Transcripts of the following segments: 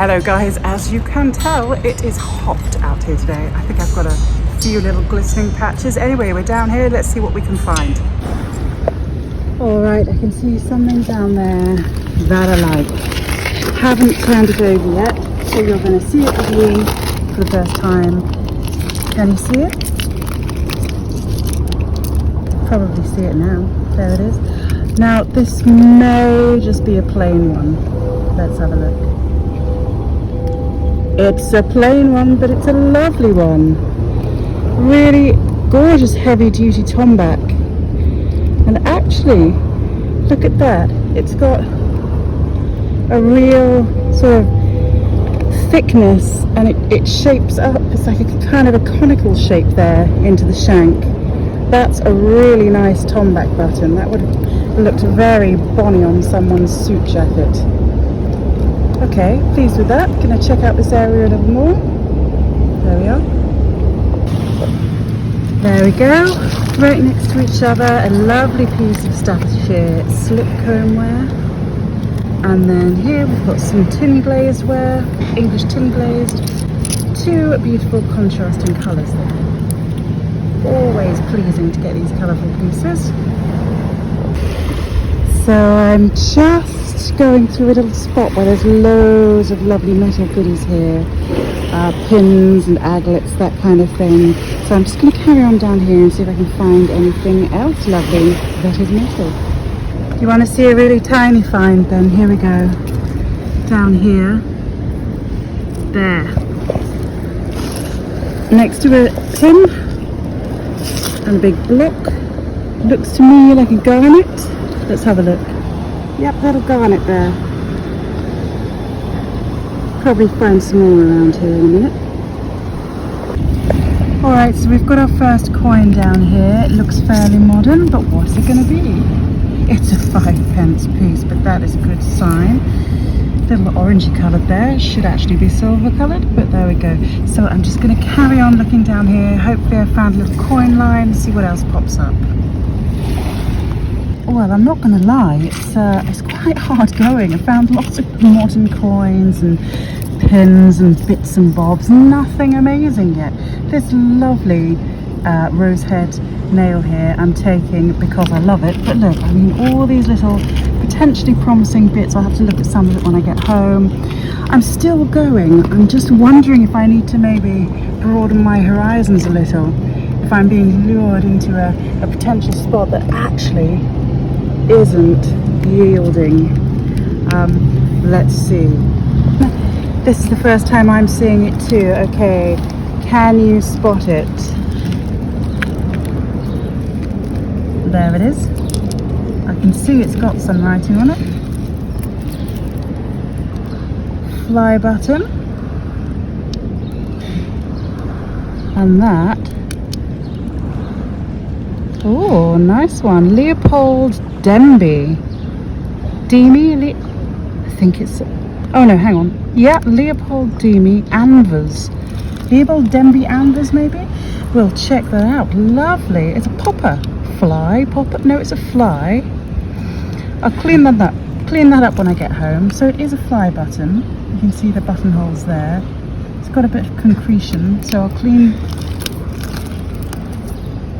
Hello guys, as you can tell, it is hot out here today. I think I've got a few little glistening patches. Anyway, we're down here, let's see what we can find. All right, I can see something down there that I like. Haven't turned it over yet, so you're going to see it with me for the first time. Can you see it? Probably see it now. There it is. Now, this may just be a plain one. Let's have a look. It's a plain one, but it's a lovely one. Really gorgeous heavy-duty tomback. And actually, look at that. It's got a real sort of thickness, and it shapes up. It's like a kind of a conical shape there into the shank. That's a really nice tomback button. That would have looked very bonny on someone's suit jacket. Okay, pleased with that. Gonna check out this area a little more. There we are. There we go. Right next to each other, a lovely piece of Staffordshire slip comb ware. And then here we've got some tin glazed ware, English tin glazed. Two beautiful contrasting colours there. Always pleasing to get these colourful pieces. So I'm just going through a little spot where there's loads of lovely metal goodies here. Pins and aglets, that kind of thing. So I'm just going to carry on down here and see if I can find anything else lovely that is metal. You want to see a really tiny find then? Here we go. Down here. There. Next to a tin and a big block. Looks to me like a garnet. Let's have a look. Yep, little garnet there. Probably find some more around here in a minute. Alright, so we've got our first coin down here. It looks fairly modern, but what's it going to be? It's a 5p piece, but that is a good sign. Little orangey coloured there. Should actually be silver coloured, but there we go. So I'm just going to carry on looking down here. Hopefully I found a little coin line, see what else pops up. Well, I'm not going to lie, it's quite hard going. I found lots of modern coins and pins and bits and bobs. Nothing amazing yet. This lovely rosehead nail here I'm taking because I love it. But look, I mean, all these little potentially promising bits. I'll have to look at some of it when I get home. I'm still going. I'm just wondering if I need to maybe broaden my horizons a little. If I'm being lured into a potential spot that actually isn't yielding. Let's see. This is the first time I'm seeing it too. Okay, can you spot it? There it is. I can see it's got some writing on it. Fly button. And that. Oh, nice one. Leopold Denby. Demi? I think it's... Oh no, hang on. Yeah, Leopold Demi Anvers. Leopold Denby Anvers, maybe? We'll check that out. Lovely. It's a popper. Fly? Popper? No, it's a fly. I'll clean that up when I get home. So it is a fly button. You can see the buttonholes there. It's got a bit of concretion, so I'll clean...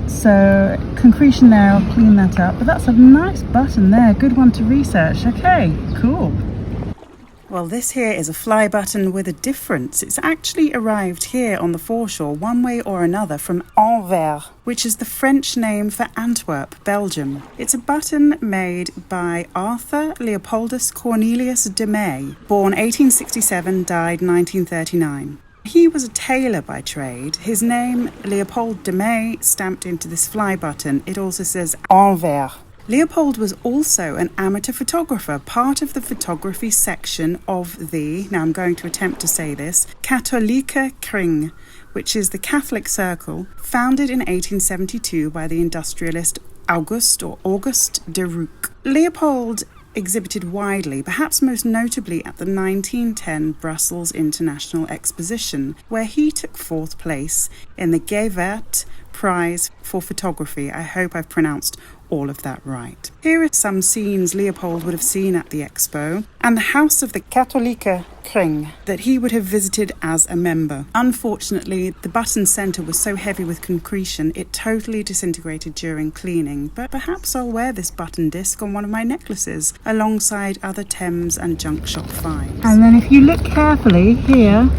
So, concretion there, I'll clean that up. But that's a nice button there. Good one to research. Okay, cool. Well, this here is a fly button with a difference. It's actually arrived here on the foreshore one way or another from Anvers, which is the French name for Antwerp, Belgium. It's a button made by Arthur Leopoldus Cornelius de May, born 1867, died 1939. He was a tailor by trade. His name, Leopold de May, stamped into this fly button. It also says Anvers. Leopold was also an amateur photographer, part of the photography section of the, now I'm going to attempt to say this, Katholieke Kring, which is the Catholic Circle, founded in 1872 by the industrialist Auguste de Roock. Leopold exhibited widely, perhaps most notably at the 1910 Brussels International Exposition, where he took fourth place in the Gevaert prize for photography. I hope I've pronounced all of that right. Here are some scenes Leopold would have seen at the expo, and the house of the Katholieke Kring that he would have visited as a member. Unfortunately, the button centre was so heavy with concretion it totally disintegrated during cleaning, but perhaps I'll wear this button disc on one of my necklaces alongside other Thames and junk shop finds. And then if you look carefully here,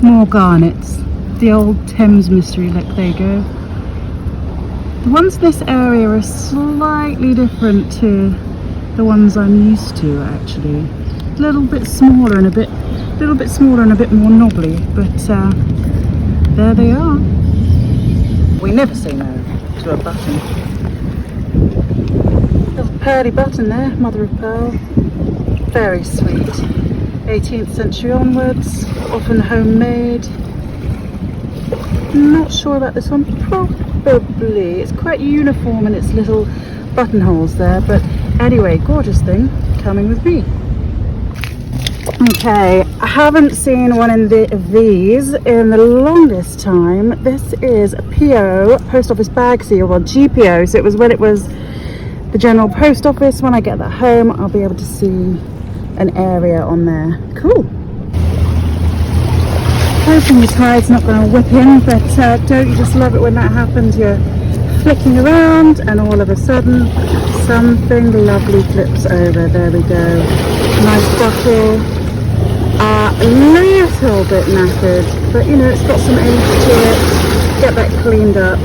more garnets. The old Thames mystery, look, there you go. The ones in this area are slightly different to the ones I'm used to, actually. A little bit smaller and a bit more knobbly, but there they are. We never say no to a button. Little pearly button there, mother of pearl. Very sweet. 18th century onwards, often homemade. Not sure about this one, probably. It's quite uniform in its little buttonholes there, but anyway, gorgeous thing, coming with me. Okay, I haven't seen one of these in the longest time. This is a PO, post office bag seal, well GPO, so it was when it was the general post office. When I get that home, I'll be able to see an area on there. Cool. Hoping the tide's not going to whip in, but don't you just love it when that happens? You're flicking around and all of a sudden something lovely flips over. There we go. Nice bottle. A little bit knackered, but you know, it's got some age to it. Get that cleaned up.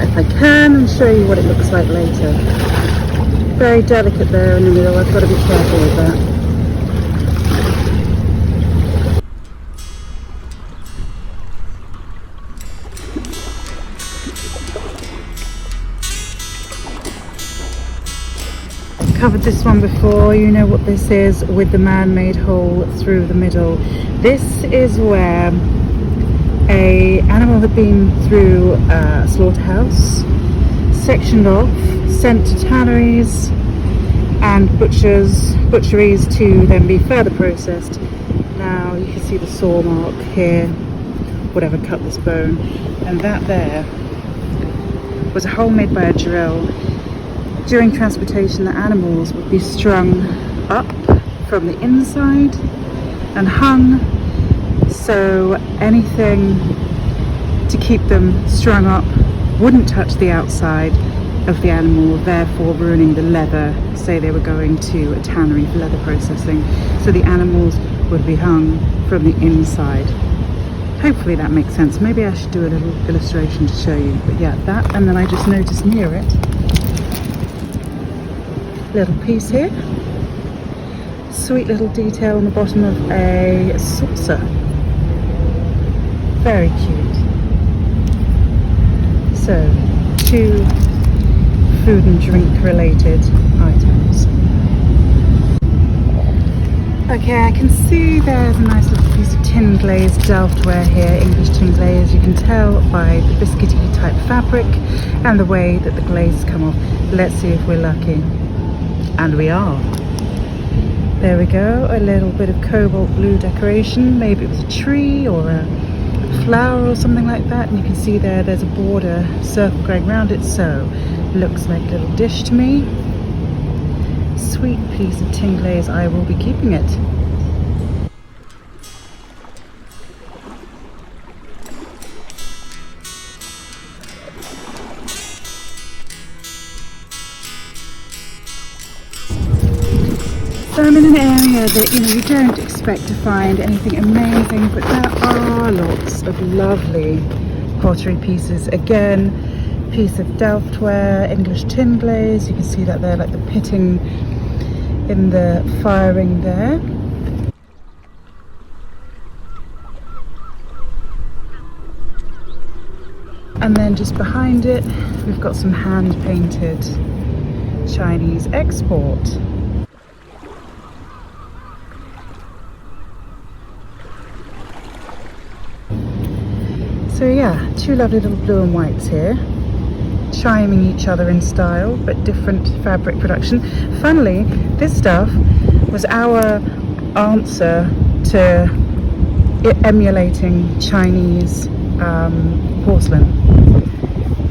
If I can, and show you what it looks like later. Very delicate there in the middle. I've got to be careful with that. Covered this one before. You know what this is, with the man-made hole through the middle. This is where a animal had been through a slaughterhouse, sectioned off, sent to tanneries and butcheries to then be further processed. Now you can see the saw mark here, whatever cut this bone, and that there was a hole made by a drill. During transportation, the animals would be strung up from the inside and hung, so anything to keep them strung up wouldn't touch the outside of the animal, therefore ruining the leather. Say they were going to a tannery for leather processing, so the animals would be hung from the inside. Hopefully that makes sense. Maybe I should do a little illustration to show you, but yeah, that, and then I just noticed near it little piece here, sweet little detail on the bottom of a saucer, very cute. So 2 food and drink related items. Okay, I can see there's a nice little piece of tin glazed Delftware here, English tin glaze. You can tell by the biscuity type fabric and the way that the glaze come off. Let's see if we're lucky. And we are. There we go, a little bit of cobalt blue decoration. Maybe it was a tree or a flower or something like that. And you can see there's a border circle going around it, so looks like a little dish to me. Sweet piece of tin glaze, I will be keeping it. So I'm in an area that, you know, you don't expect to find anything amazing, but there are lots of lovely pottery pieces. Again, piece of Delftware, English tin glaze. You can see that there, like the pitting in the firing there. And then just behind it, we've got some hand-painted Chinese export. So yeah, 2 lovely little blue and whites here, chiming each other in style, but different fabric production. Funnily, this stuff was our answer to emulating Chinese porcelain.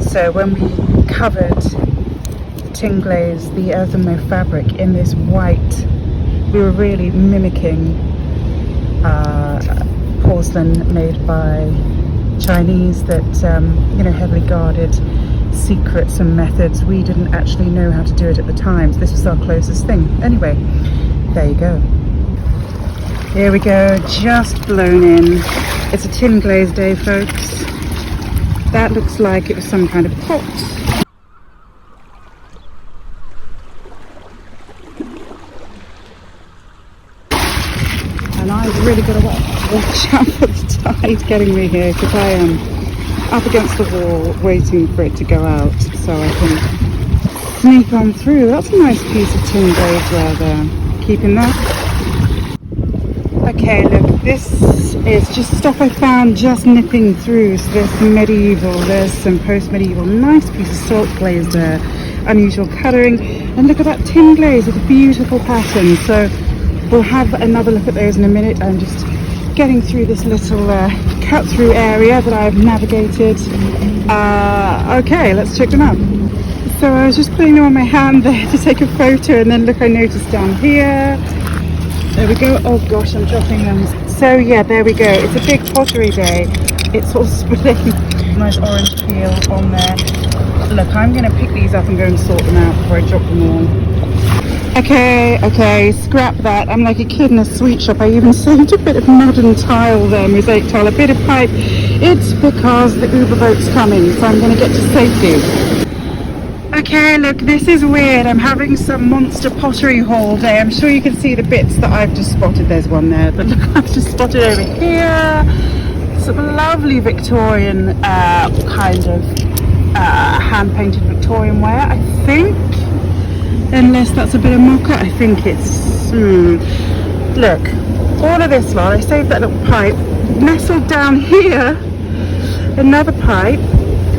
So when we covered the tin glaze, the earthenware fabric in this white, we were really mimicking porcelain made by Chinese that, you know, heavily guarded secrets and methods. We didn't actually know how to do it at the time, so this was our closest thing. Anyway, there you go. Here we go, just blown in. It's a tin glaze day, folks. That looks like it was some kind of pot. And I've really got to watch out for the tide getting me here, because I am up against the wall waiting for it to go out so I can sneak on through. That's a nice piece of tin glazeware there. Keeping that. Okay, look, this is just stuff I found just nipping through. So there's some medieval, there's some post-medieval. Nice piece of salt glaze there. Unusual colouring. And look at that tin glaze with a beautiful pattern. So we'll have another look at those in a minute. I'm just getting through this little cut-through area that I've navigated. Okay, let's check them out. So I was just putting them on my hand there to take a photo, and then look, I noticed down here. There we go. Oh gosh, I'm dropping them. So yeah, there we go. It's a big pottery day. It's all splitting. Nice orange peel on there. Look, I'm going to pick these up and go and sort them out before I drop them all. Okay, scrap that. I'm like a kid in a sweet shop. I even saved a bit of modern tile there, mosaic tile, a bit of pipe. It's because the Uber boat's coming, so I'm going to get to safety. Okay, look, this is weird. I'm having some monster pottery haul day. I'm sure you can see the bits that I've just spotted. There's one there, but look, I've just spotted over here some lovely Victorian kind of hand-painted Victorian ware, I think. Unless that's a bit of mocha, I think it's... Look, all of this lot, I saved that little pipe. Nestled down here, another pipe.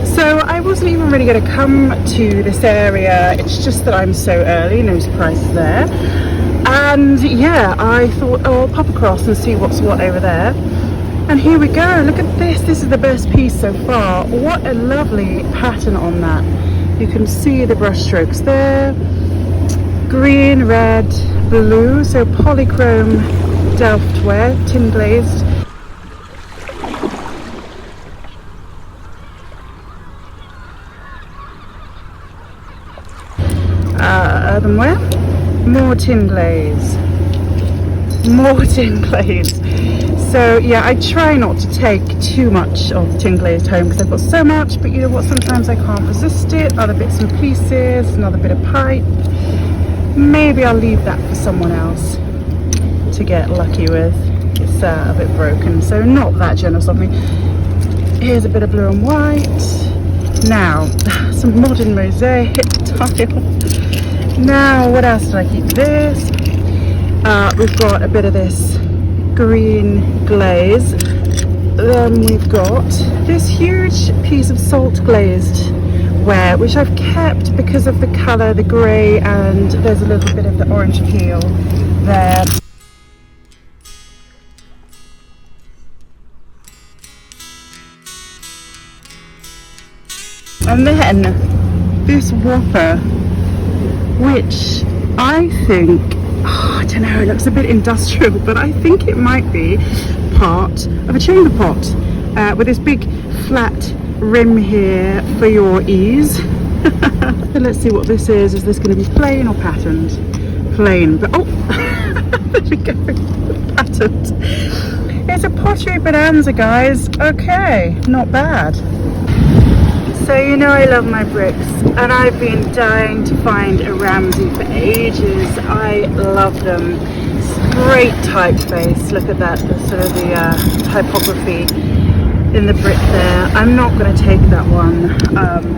So I wasn't even really going to come to this area. It's just that I'm so early, no surprises there. And yeah, I thought, oh, I'll pop across and see what's what over there. And here we go. Look at this. This is the best piece so far. What a lovely pattern on that. You can see the brush strokes there. Green, red, blue. So polychrome Delftware, tin glazed. Earthenware, more tin glaze, more tin glaze. So yeah, I try not to take too much of the tin glazed home because I've got so much, but you know what, sometimes I can't resist it. Other bits and pieces, another bit of pipe. Maybe I'll leave that for someone else to get lucky with. It's a bit broken, so not that generous of me. Here's a bit of blue and white. Now, some modern mosaic tile. Now, what else did I keep? This. We've got a bit of this green glaze. Then we've got this huge piece of salt glazed ware, which I've kept because of the colour, the grey, and there's a little bit of the orange peel there. And then this whopper, which I think, I don't know, it looks a bit industrial, but I think it might be part of a chamber pot with this big flat rim here for your ease. So let's see what this is. Is this going to be plain or patterned? Plain, but oh, there we go, patterned. It's a pottery bonanza, guys. Okay, not bad. So you know I love my bricks, and I've been dying to find a Ramsey for ages. I love them. It's great typeface. Look at that, the sort of the typography in the brick there. I'm not going to take that one,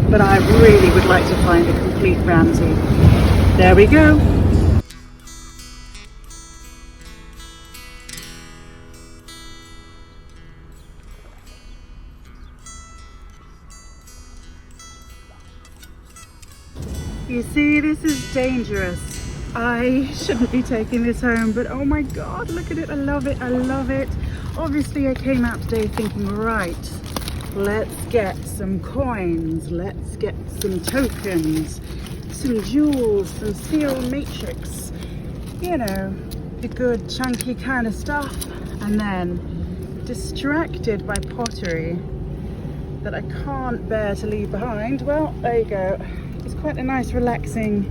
but I really would like to find a complete Ramsey. There we go. You see, this is dangerous. I shouldn't be taking this home, but oh my god, look at it. I love it. I love it. Obviously, I came out today thinking, right, Let's get some coins, let's get some tokens, some jewels, some seal matrix, you know, the good chunky kind of stuff. And then distracted by pottery that I can't bear to leave behind. Well, there you go. It's quite a nice relaxing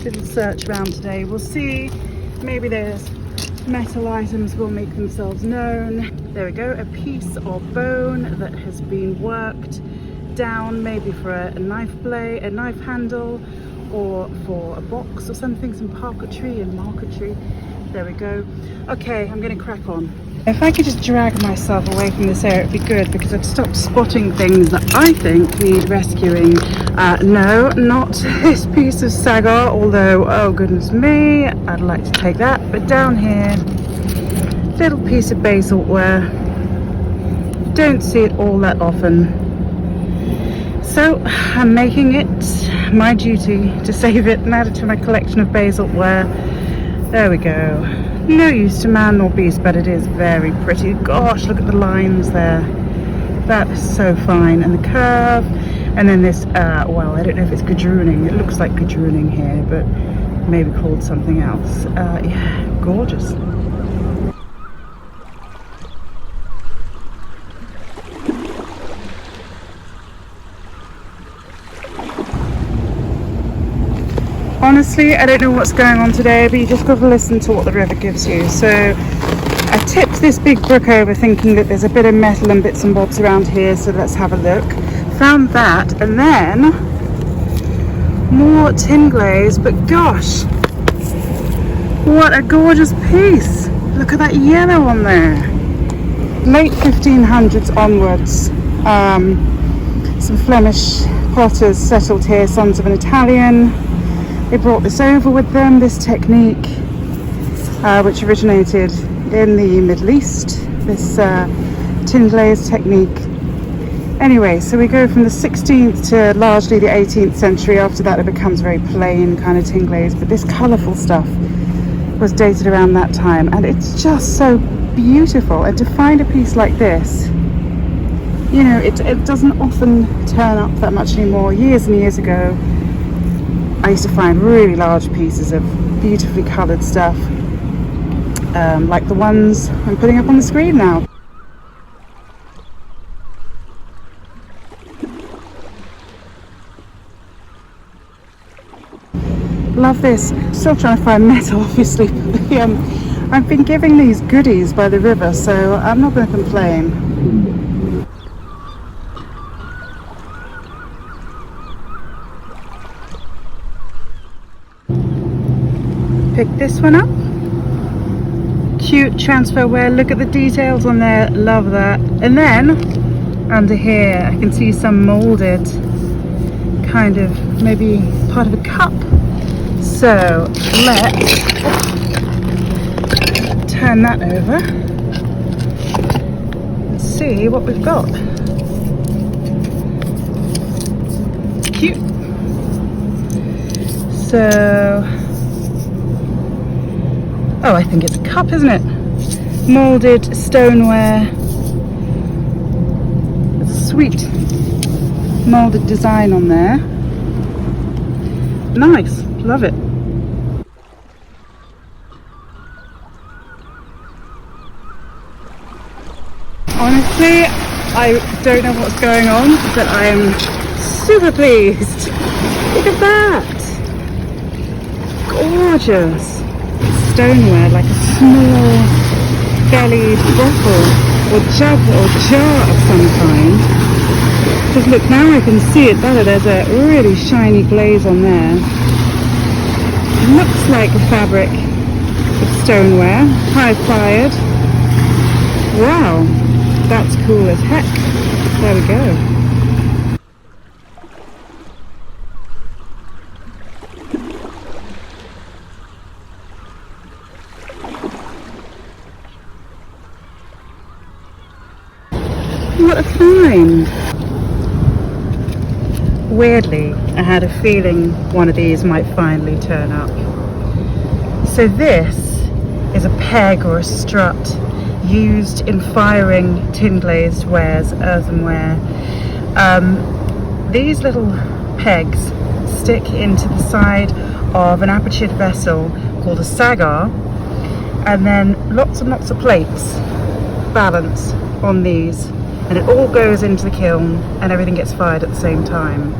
little search around today. We'll see, maybe there's metal items will make themselves known. There we go, a piece of bone that has been worked down, maybe for a knife blade, a knife handle, or for a box or something, some parquetry and marquetry. There we go. Okay, I'm gonna crack on. If I could just drag myself away from this area, it'd be good, because I've stopped spotting things that I think need rescuing. No, not this piece of sagar, although, oh goodness me, I'd like to take that. But down here, little piece of basalt ware. Don't see it all that often. So I'm making it my duty to save it and add it to my collection of basalt ware. There we go. No use to man nor beast, but it is very pretty. Gosh, look at the lines there. That is so fine. And the curve. And then this, well, I don't know if it's gadrooning. It looks like gadrooning here, but maybe called something else. Yeah, gorgeous. Honestly, I don't know what's going on today, but you just got to listen to what the river gives you. So I tipped this big brook over thinking that there's a bit of metal and bits and bobs around here, so let's have a look. Found that, and then more tin glaze, but gosh, what a gorgeous piece. Look at that yellow on there. Late 1500s onwards. Some Flemish potters settled here, sons of an Italian. They brought this over with them, this technique, which originated in the Middle East, this tin glaze technique. Anyway, so we go from the 16th to largely the 18th century. After that, it becomes very plain kind of tin glaze, but this colourful stuff was dated around that time, and it's just so beautiful. And to find a piece like this, you know, it doesn't often turn up that much anymore. Years and years ago, I used to find really large pieces of beautifully coloured stuff, like the ones I'm putting up on the screen now. Love this. Still trying to find metal, obviously. I've been giving these goodies by the river, so I'm not going to complain. Pick this one up. Cute transfer wear. Look at the details on there. Love that. And then under here I can see some molded kind of maybe part of a cup. So let's turn that over and see what we've got. Cute. So, oh, I think it's a cup, isn't it? Moulded stoneware. There's a sweet moulded design on there. Nice, love it. Honestly, I don't know what's going on, but I am super pleased. Look at that. Gorgeous. Stoneware, like a small bellied bottle or jug or jar of some kind. Because look, now I can see it better. There's a really shiny glaze on there. It looks like a fabric of stoneware, high fired. Wow, that's cool as heck. There we go. What a find! Weirdly, I had a feeling one of these might finally turn up. So this is a peg or a strut used in firing tin glazed wares, earthenware. These little pegs stick into the side of an apertured vessel called a sagar, and then lots and lots of plates balance on these, and it all goes into the kiln and everything gets fired at the same time.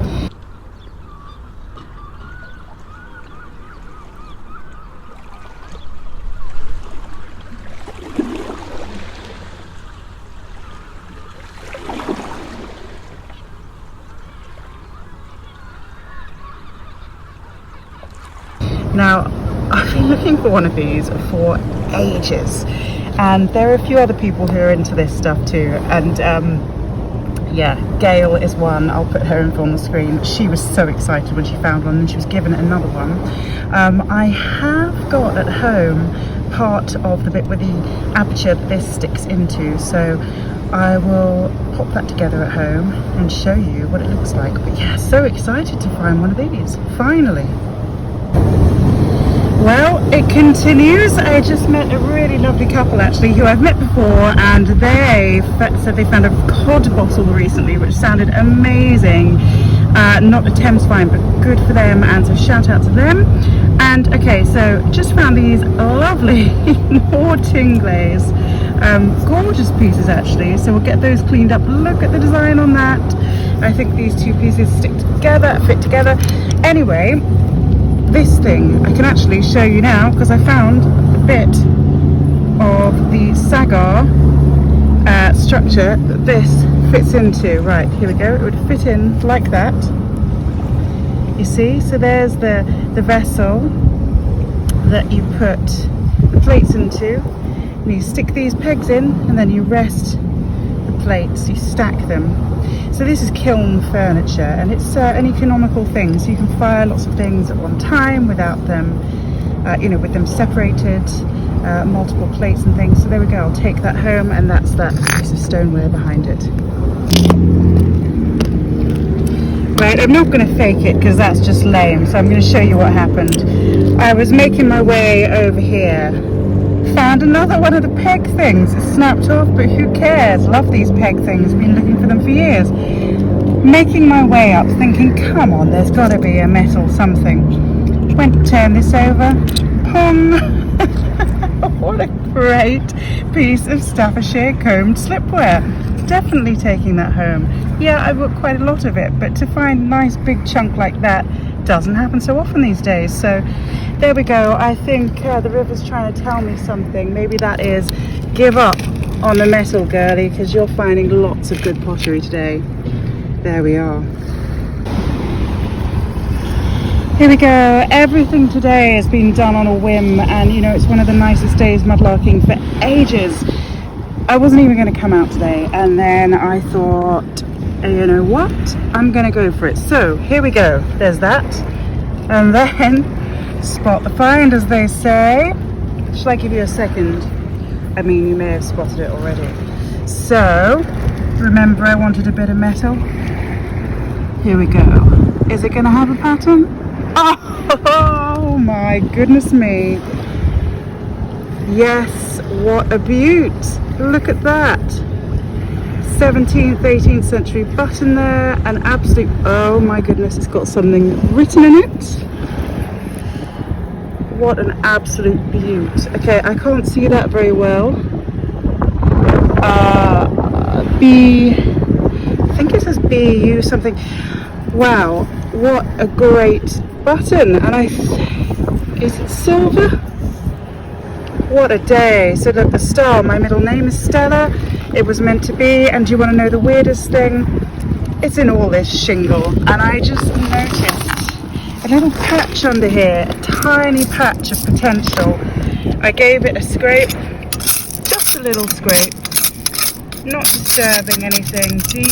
Now, I've been looking for one of these for ages, and there are a few other people who are into this stuff too, and yeah, Gail is one. I'll put her info on the screen. She was so excited when she found one, and she was given another one. I have got at home part of the bit with the aperture that this sticks into, so I will pop that together at home and show you what it looks like. But yeah, so excited to find one of these, finally. Well, it continues. I just met a really lovely couple actually who I've met before, and they said they found a cod bottle recently which sounded amazing. Not a Thames find, but good for them, and so shout out to them. And okay, so just found these lovely more tin glaze, gorgeous pieces actually, so we'll get those cleaned up. Look at the design on that. I think these two pieces stick together, fit together. Anyway, this thing I can actually show you now because I found a bit of the sagar structure that this fits into. Right, here we go. It would fit in like that. You see? So there's the vessel that you put the plates into, and you stick these pegs in, and then you rest the plates, you stack them. So this is kiln furniture, and it's an economical thing, so you can fire lots of things at one time without them, you know, with them separated, multiple plates and things. So there we go, I'll take that home, and that's that piece of stoneware behind it. Right, I'm not going to fake it because that's just lame, so I'm going to show you what happened. I was making my way over here, found another one of the peg things. It snapped off, but who cares? Love these peg things, been looking for them for years. Making my way up, thinking, come on, there's got to be a metal something. Went to turn this over, pong! What a great piece of Staffordshire combed slipware. Definitely taking that home. Yeah, I bought quite a lot of it, but to find a nice big chunk like that doesn't happen so often these days. So there we go. I think the river's trying to tell me something. Maybe that is give up on the metal, girlie, because you're finding lots of good pottery today. There we are. Here we go. Everything today has been done on a whim, and you know, it's one of the nicest days mudlarking for ages. I wasn't even going to come out today, and then I thought, you know what, I'm going to go for it. So here we go. There's that, and then spot the find, as they say. Shall I give you a second? I mean, you may have spotted it already. So remember, I wanted a bit of metal. Here we go. Is it going to have a pattern? Oh my goodness me. Yes, what a beaut. Look at that. 17th, 18th century button there, an absolute, oh my goodness, it's got something written in it. What an absolute beaut. Okay, I can't see that very well. I think it says BU something. Wow, what a great button. And is it silver? What a day. So look, the star, my middle name is Stella. It was meant to be. And do you want to know the weirdest thing? It's in all this shingle, and I just noticed a little patch under here, a tiny patch of potential. I gave it a scrape, just a little scrape, not disturbing anything. See,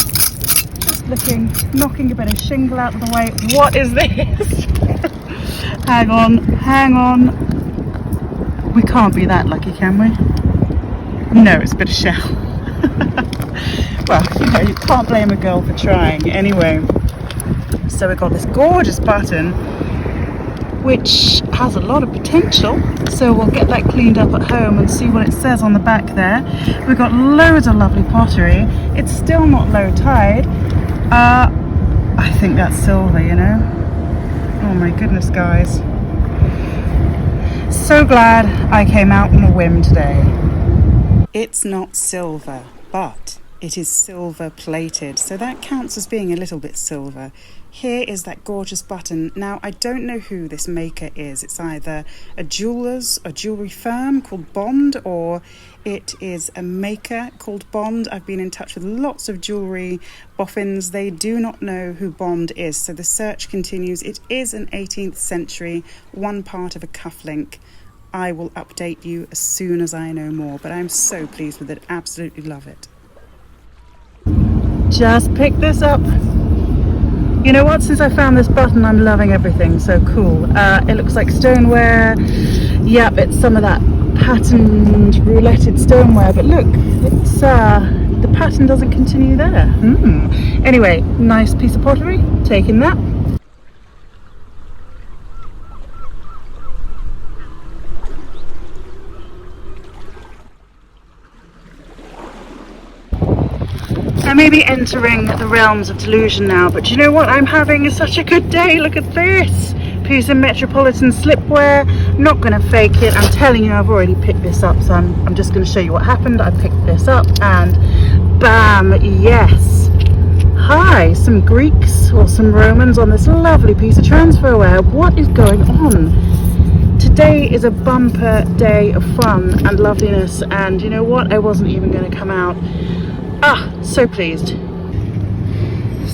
just looking, knocking a bit of shingle out of the way. What is this? Hang on. We can't be that lucky, can we? No, it's a bit of shell. Well, you know, you can't blame a girl for trying. Anyway, so we've got this gorgeous button. which has a lot of potential. So we'll get that cleaned up at home and see what it says on the back there. We've got loads of lovely pottery. It's still not low tide. I think that's silver, you know. Oh my goodness, guys. So glad I came out on a whim today. It's not silver, but it is silver plated, so that counts as being a little bit silver. Here is that gorgeous button. Now, I don't know who this maker is. It's either a jewellery firm called Bond, or it is a maker called Bond. I've been in touch with lots of jewellery boffins. They do not know who Bond is, so the search continues. It is an 18th century, one part of a cufflink. I will update you as soon as I know more, but I'm so pleased with it. Absolutely love it. Just picked this up. You know what, since I found this button, I'm loving everything. So cool. It looks like stoneware. Yep, it's some of that patterned rouletted stoneware, but look, it's the pattern doesn't continue there. Anyway, nice piece of pottery, taking that. I may be entering the realms of delusion now, but you know what I'm having is such a good day. Look at this piece of Metropolitan slipware. Not going to fake it. I'm telling you, I've already picked this up, so I'm just going to show you what happened. I picked this up and bam, yes. Hi, some Greeks or some Romans on this lovely piece of transferware. What is going on? Today is a bumper day of fun and loveliness, and you know what? I wasn't even going to come out. So pleased.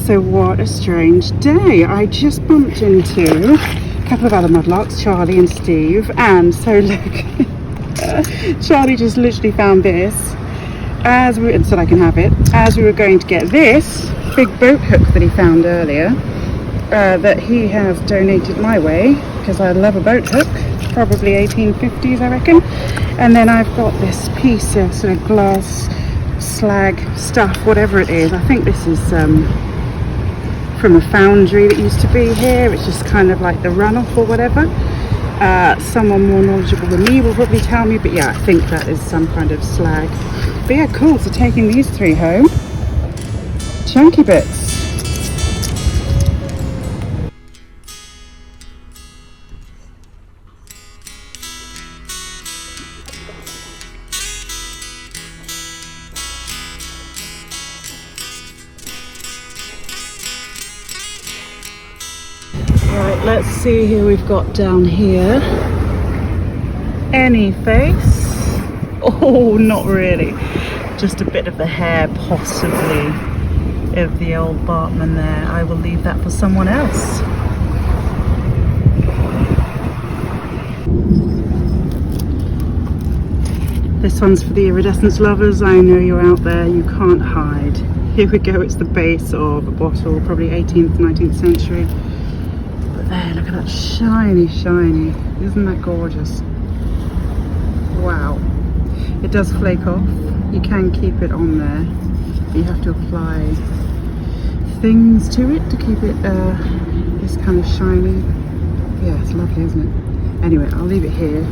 So what a strange day. I just bumped into a couple of other mudlarks, Charlie and Steve, and so look, Charlie just literally found this and said I can have it, as we were going to get this big boat hook that he found earlier, that he has donated my way, because I love a boat hook, probably 1850s I reckon. And then I've got this piece of sort of glass slag stuff, whatever it is. I think this is from a foundry that used to be here. It's just kind of like the runoff or whatever. Someone more knowledgeable than me will probably tell me, but yeah, I think that is some kind of slag. But yeah, cool. So taking these three home. Chunky bits. Right, let's see who we've got down here. Any face? Oh, not really. Just a bit of the hair, possibly, of the old Bartman there. I will leave that for someone else. This one's for the iridescence lovers. I know you're out there, you can't hide. Here we go, it's the base of a bottle, probably 18th, 19th century. There, look at that shiny. Isn't that gorgeous? Wow. It does flake off. You can keep it on there, but you have to apply things to it to keep it this kind of shiny. Yeah, it's lovely, isn't it? Anyway, I'll leave it here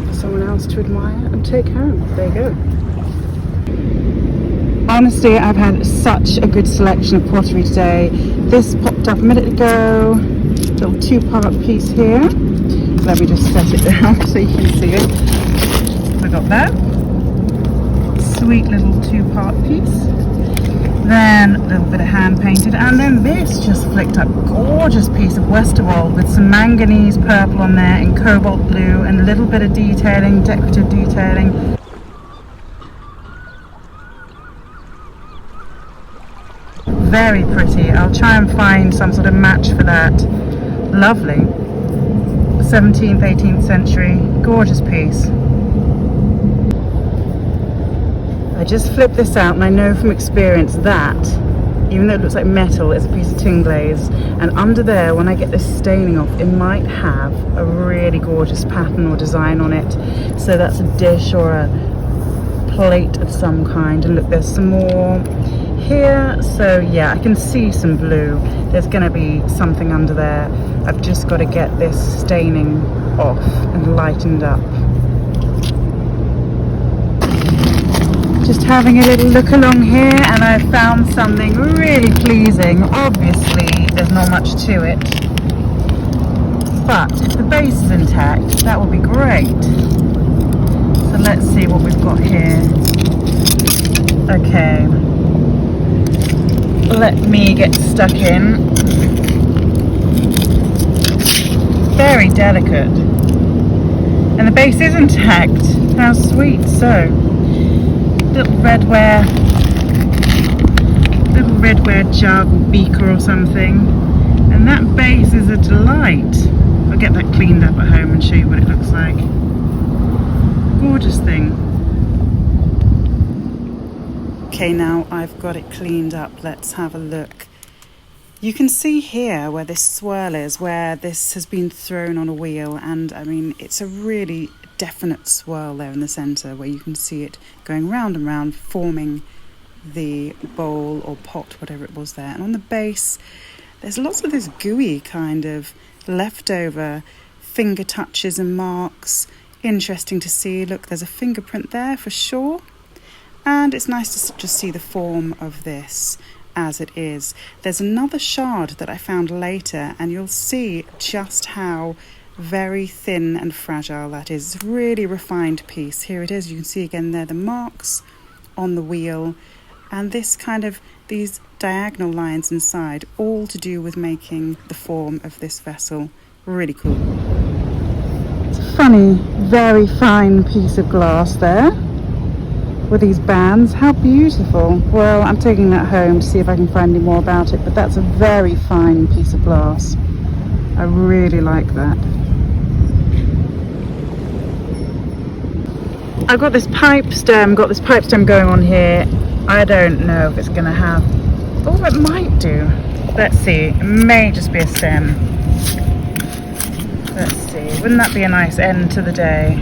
for someone else to admire and take home. There you go. Honestly, I've had such a good selection of pottery today. This popped up a minute ago, little 2-part piece here. Let me just set it down so you can see it. I got that. Sweet little 2-part piece. Then a little bit of hand painted, and then this just flicked up. Gorgeous piece of Westerwald with some manganese purple on there and cobalt blue and a little bit of detailing, decorative detailing. Very pretty. I'll try and find some sort of match for that. Lovely. 17th, 18th century. Gorgeous piece. I just flipped this out, and I know from experience that, even though it looks like metal, it's a piece of tin glaze. And under there, when I get this staining off, it might have a really gorgeous pattern or design on it. So that's a dish or a plate of some kind. And look, there's some more here, so yeah, I can see some blue. There's going to be something under there. I've just got to get this staining off and lightened up. Just having a little look along here, and I found something really pleasing. Obviously there's not much to it, but if the base is intact, that would be great. So let's see what we've got here. Okay, let me get stuck in. Very delicate, and the base is intact. How sweet. So little redware jug or beaker or something, and that base is a delight. I'll get that cleaned up at home and show you what it looks like. Gorgeous thing. Okay, now I've got it cleaned up. Let's have a look. You can see here where this swirl is, where this has been thrown on a wheel, and I mean it's a really definite swirl there in the centre where you can see it going round and round, forming the bowl or pot, whatever it was there. And on the base there's lots of this gooey kind of leftover finger touches and marks. Interesting to see. Look, there's a fingerprint there for sure, and it's nice to just see the form of this as it is. There's another shard that I found later, and you'll see just how very thin and fragile that is. It's a really refined piece. Here it is. You can see again there the marks on the wheel, and this kind of these diagonal lines inside, all to do with making the form of this vessel. Really cool. It's a funny, very fine piece of glass there with these bands. How beautiful. Well, I'm taking that home to see if I can find any more about it, but that's a very fine piece of glass. I really like that. I've got this pipe stem going on here. I don't know if it's going to have... Oh, it might do. Let's see. It may just be a stem. Let's see. Wouldn't that be a nice end to the day?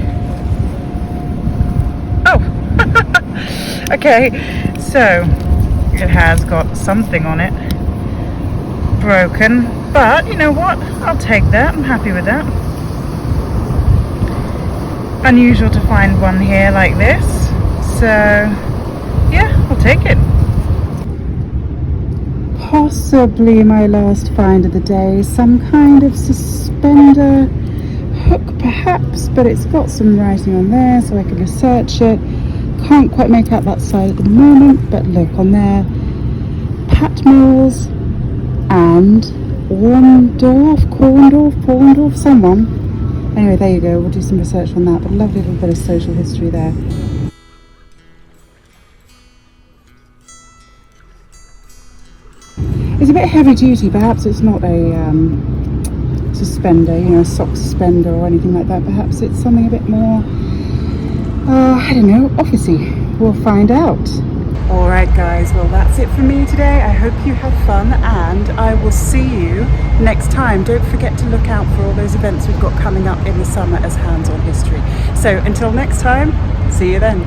Oh! Okay, so it has got something on it. Broken. But, you know what? I'll take that. I'm happy with that. Unusual to find one here like this. So, yeah, I'll take it. Possibly my last find of the day. Some kind of suspender hook perhaps, but it's got some writing on there so I can research it. Can't quite make out that side at the moment, but look on there. Patmos and Korndorf, someone. Anyway, there you go. We'll do some research on that, but a lovely little bit of social history there. It's a bit heavy duty. Perhaps it's not a suspender, you know, a sock suspender or anything like that. Perhaps it's something a bit more, I don't know, officey. We'll find out. Alright guys, well that's it for me today. I hope you had fun, and I will see you next time. Don't forget to look out for all those events we've got coming up in the summer as Hands on History. So until next time, see you then.